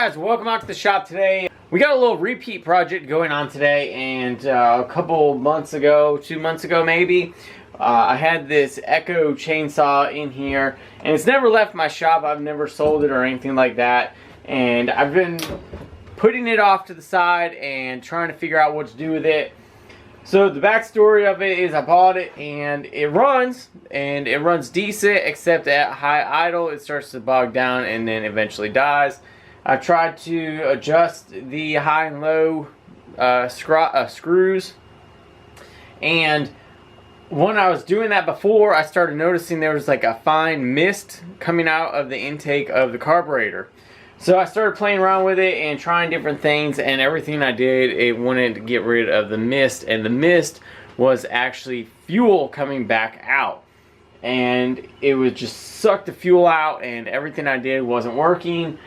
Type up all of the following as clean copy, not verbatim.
guys, welcome out to the shop today. We got a little repeat project going on today, and a couple months ago, 2 months ago maybe, I had this Echo chainsaw in here, and it's never left my shop. I've never sold it or anything like that, and I've been putting it off to the side and trying to figure out what to do with it. So the backstory of it is I bought it and it runs decent, except at high idle it starts to bog down and then eventually dies. I tried to adjust the high and low screws, and when I was doing that before, I started noticing there was like a fine mist coming out of the intake of the carburetor. So I started playing around with it and trying different things, and everything I did, it wanted to get rid of the mist, and the mist was actually fuel coming back out, and it would just suck the fuel out, and everything I did wasn't working.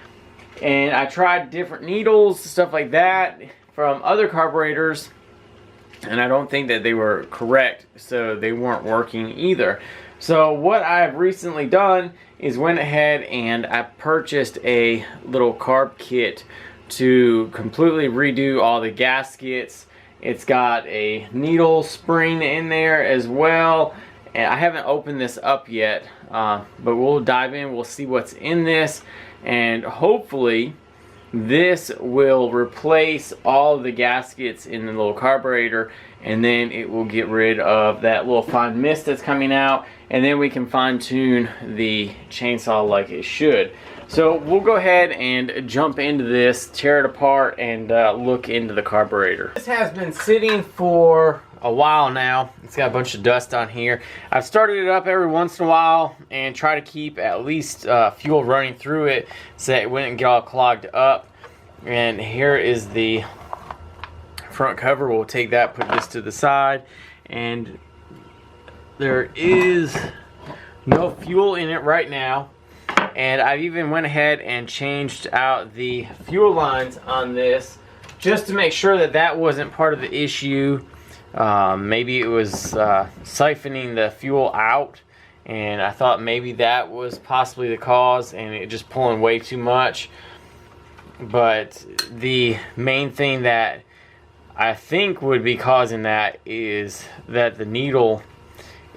And I tried different needles, stuff like that from other carburetors, and I don't think that they were correct, so they weren't working either. So what I've recently done is went ahead and I purchased a little carb kit to completely redo all the gaskets. It's got a needle spring in there as well, and I haven't opened this up yet, but we'll dive in, we'll see what's in this, and hopefully this will replace all the gaskets in the little carburetor, and then it will get rid of that little fine mist that's coming out, and then we can fine tune the chainsaw like it should. So we'll go ahead and jump into this, tear it apart, and look into the carburetor. This has been sitting for a while now. It's got a bunch of dust on here. I've started it up every once in a while and try to keep at least fuel running through it so that it wouldn't get all clogged up. And here is the front cover. We'll take that, put this to the side, and there is no fuel in it right now. And I even went ahead and changed out the fuel lines on this just to make sure that that wasn't part of the issue. Maybe it was siphoning the fuel out, and I thought maybe that was possibly the cause, and it just pulling way too much. But the main thing that I think would be causing that is that the needle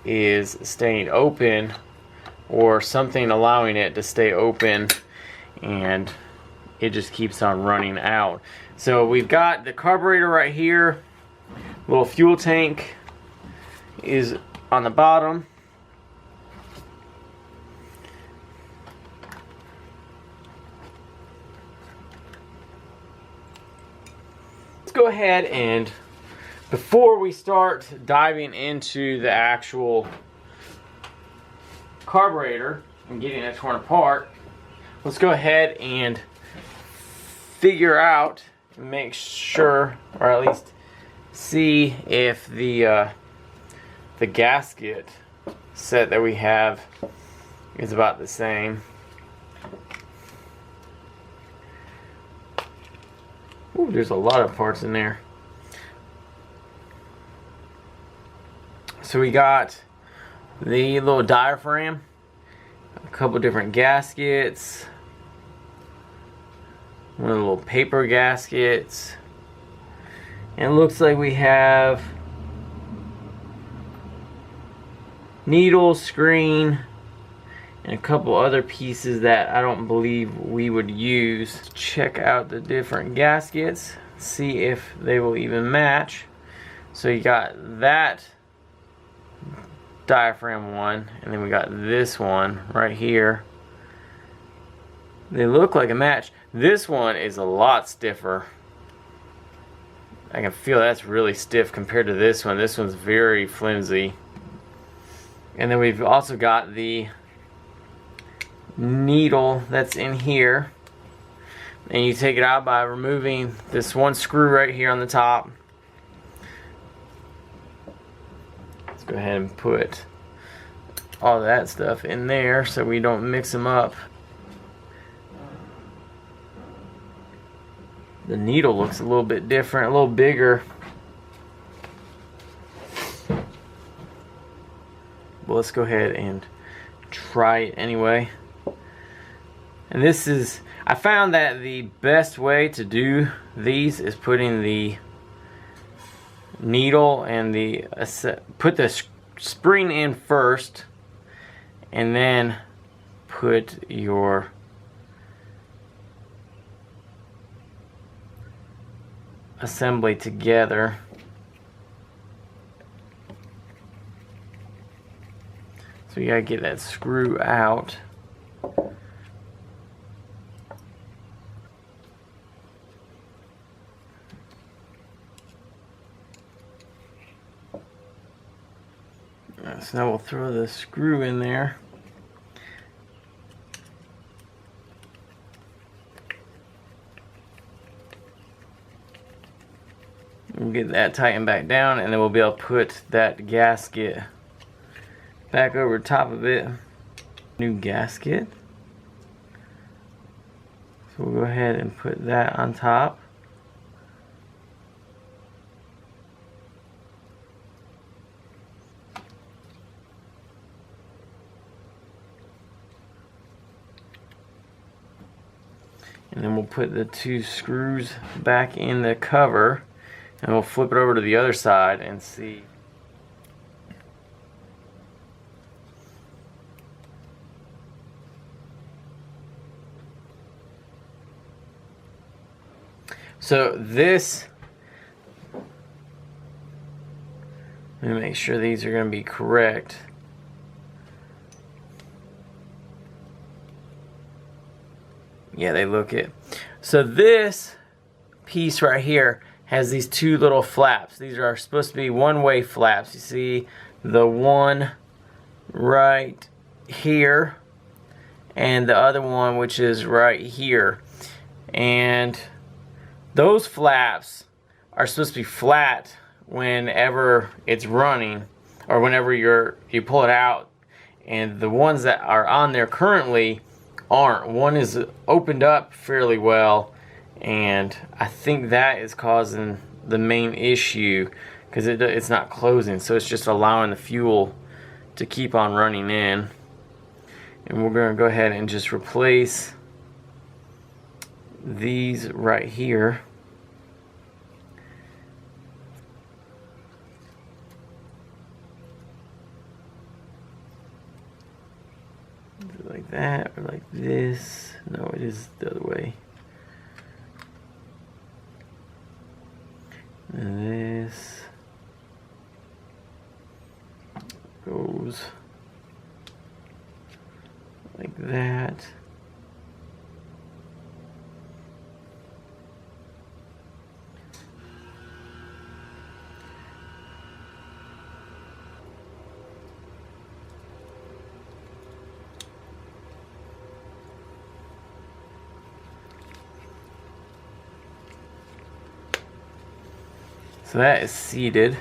is staying open, or something allowing it to stay open, and it just keeps on running out. So we've got the carburetor right here. Little fuel tank is on the bottom. Let's go ahead and, before we start diving into the actual carburetor and getting it torn apart, let's go ahead and figure out and make sure, or at least see if the gasket set that we have is about the same. Ooh, there's a lot of parts in there. So we got the little diaphragm, a couple different gaskets, one of the little paper gaskets, and it looks like we have needle, screen, and a couple other pieces that I don't believe we would use. Check out the different gaskets, see if they will even match. So you got that diaphragm one, and then we got this one right here. They look like a match. This one is a lot stiffer. I can feel that's really stiff compared to this one. This one's very flimsy. And then we've also got the needle that's in here, and you take it out by removing this one screw right here on the top. Let's go ahead and put all that stuff in there so we don't mix them up. The needle looks a little bit different, a little bigger. But let's go ahead and try it anyway. And this is, I found that the best way to do these is putting the needle and put the spring in first, and then put your assembly together. So you gotta get that screw out. So now we'll throw the screw in there. We'll get that tightened back down, and then we'll be able to put that gasket back over top of it. New gasket. So we'll go ahead and put that on top. And then we'll put the two screws back in the cover, and we'll flip it over to the other side and see. So this, let me make sure these are going to be correct. Yeah, they look it. So this piece right here has these two little flaps. These are supposed to be one-way flaps. You see the one right here and the other one which is right here. And those flaps are supposed to be flat whenever it's running, or whenever you pull it out. And the ones that are on there currently aren't. One is opened up fairly well, and I think that is causing the main issue, because it's not closing, so it's just allowing the fuel to keep on running in. And we're going to go ahead and just replace these right here. Like that, or like this. No, it is the other way. And this goes like that. So that is seated.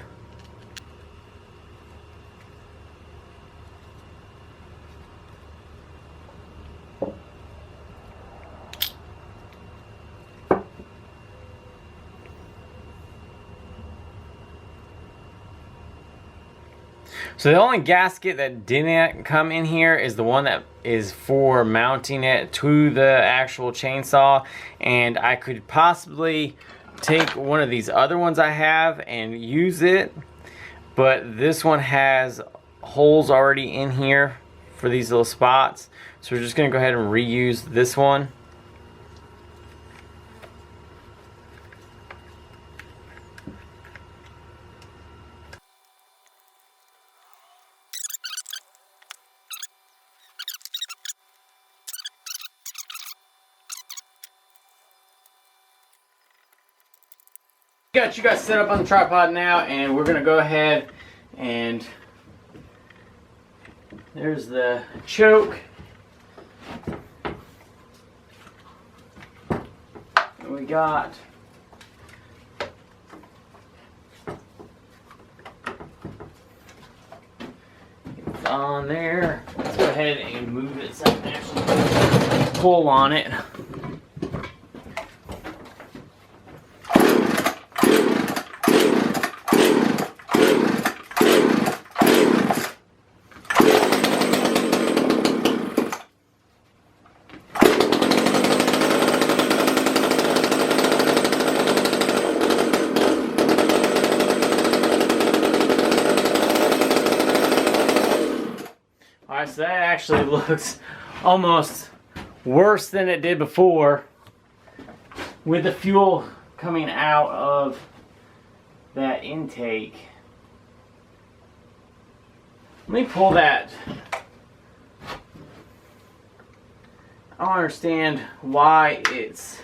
So the only gasket that didn't come in here is the one that is for mounting it to the actual chainsaw, and I could possibly take one of these other ones I have and use it, but this one has holes already in here for these little spots, so we're just gonna go ahead and reuse this one. Got you guys set up on the tripod now, and we're gonna go ahead and there's the choke. And we got it's on there. Let's go ahead and move it so I can actually pull on it. Alright, so that actually looks almost worse than it did before with the fuel coming out of that intake. Let me pull that. I don't understand why it's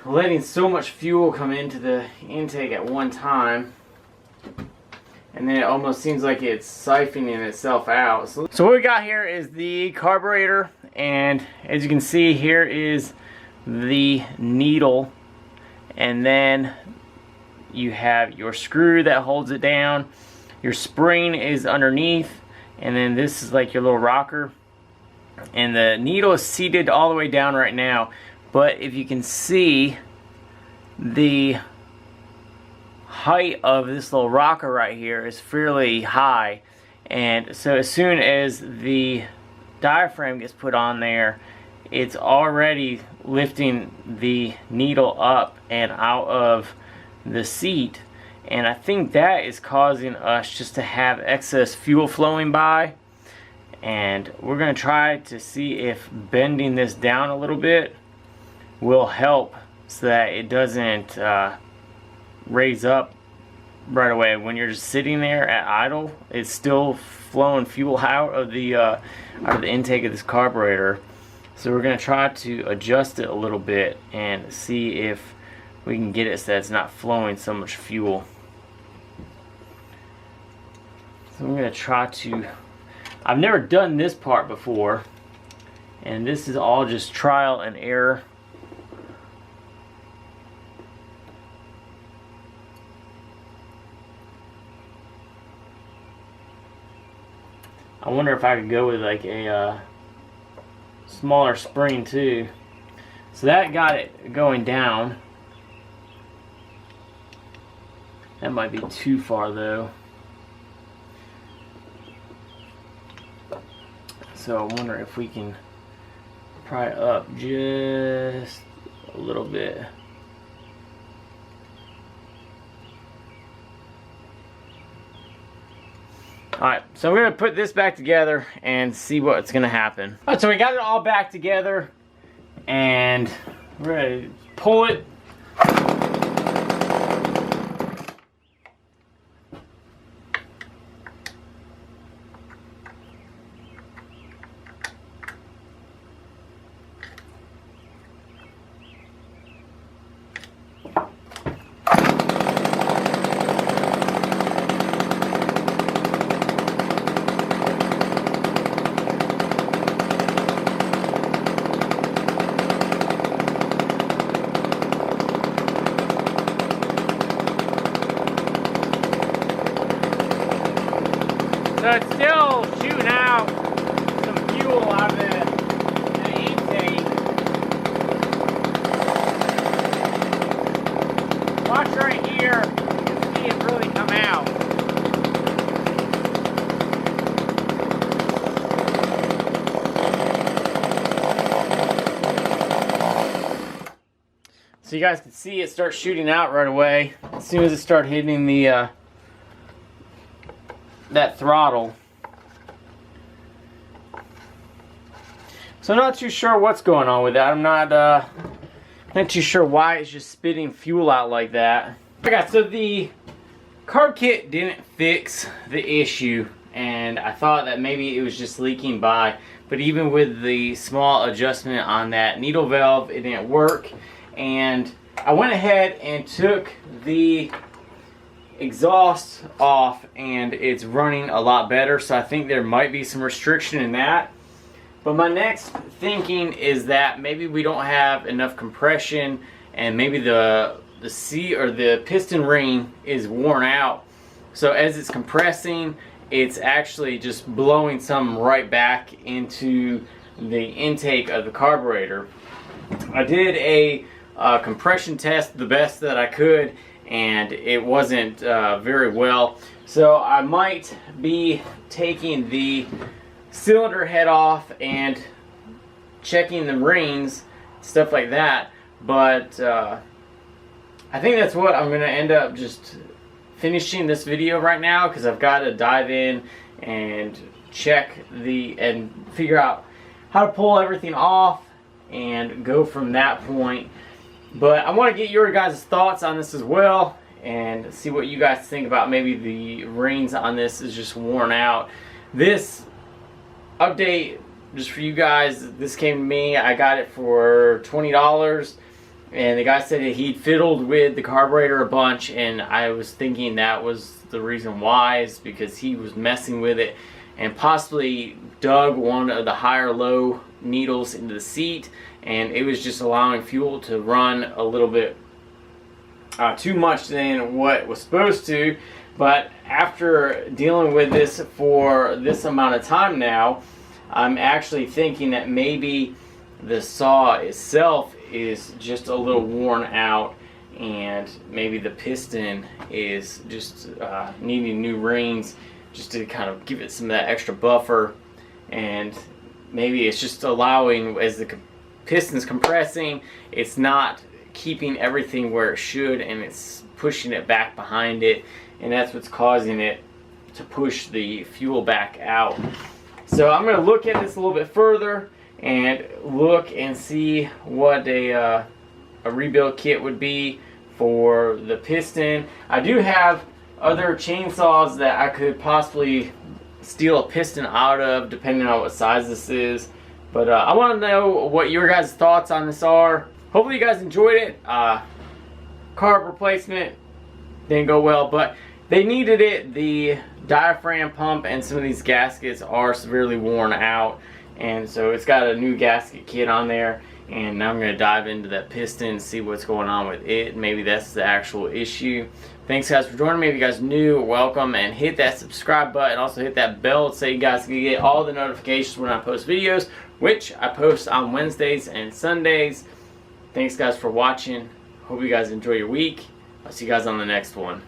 letting so much fuel come into the intake at one time, and then it almost seems like it's siphoning itself out. So what we got here is the carburetor, and as you can see, here is the needle, and then you have your screw that holds it down. Your spring is underneath, and then this is like your little rocker, and the needle is seated all the way down right now. But if you can see, the height of this little rocker right here is fairly high, and so as soon as the diaphragm gets put on there, it's already lifting the needle up and out of the seat, and I think that is causing us just to have excess fuel flowing by. And we're going to try to see if bending this down a little bit will help so that it doesn't raise up right away. When you're just sitting there at idle, it's still flowing fuel out of the intake of this carburetor. So we're going to try to adjust it a little bit and see if we can get it so that it's not flowing so much fuel. So I'm going to try to, I've never done this part before, and this is all just trial and error. I wonder if I could go with like a smaller spring too. So that got it going down. That might be too far though. So I wonder if we can pry it up just a little bit. Alright, so we're going to put this back together and see what's going to happen. Alright, so we got it all back together, and we're going to pull it. So it's still shooting out some fuel out of the intake. Watch right here, you can see it really come out. So you guys can see it start shooting out right away as soon as it started hitting the that throttle. So I'm not too sure what's going on with that. I'm not too sure why it's just spitting fuel out like that. Okay, so the carb kit didn't fix the issue, and I thought that maybe it was just leaking by, but even with the small adjustment on that needle valve, it didn't work. And I went ahead and took the exhaust off, and it's running a lot better, so I think there might be some restriction in that. But my next thinking is that maybe we don't have enough compression, and maybe the seat or the piston ring is worn out, so as it's compressing, it's actually just blowing some right back into the intake of the carburetor. I did a compression test the best that I could, and it wasn't very well, so I might be taking the cylinder head off and checking the rings, stuff like that. But I think that's what I'm gonna end up just finishing this video right now, because I've got to dive in and and figure out how to pull everything off and go from that point. But I want to get your guys' thoughts on this as well and see what you guys think about maybe the rings on this is just worn out. This update, just for you guys, this came to me. I got it for $20, and the guy said that he'd fiddled with the carburetor a bunch, and I was thinking that was the reason why, is because he was messing with it and possibly dug one of the higher low needles into the seat, and it was just allowing fuel to run a little bit too much than what was supposed to. But after dealing with this for this amount of time now, I'm actually thinking that maybe the saw itself is just a little worn out, and maybe the piston is just needing new rings just to kind of give it some of that extra buffer. And maybe it's just allowing, as the piston's compressing, it's not keeping everything where it should, and it's pushing it back behind it, and that's what's causing it to push the fuel back out. So I'm going to look at this a little bit further and look and see what a rebuild kit would be for the piston. I do have other chainsaws that I could possibly steal a piston out of, depending on what size this is. But I want to know what your guys' thoughts on this are. Hopefully you guys enjoyed it. Carb replacement didn't go well, but they needed it. The diaphragm pump and some of these gaskets are severely worn out, and so it's got a new gasket kit on there. And now I'm going to dive into that piston, see what's going on with it. Maybe that's the actual issue. Thanks guys for joining me. If you guys new, welcome, and hit that subscribe button. Also hit that bell so you guys can get all the notifications when I post videos, which I post on Wednesdays and Sundays. Thanks guys for watching. Hope you guys enjoy your week. I'll see you guys on the next one.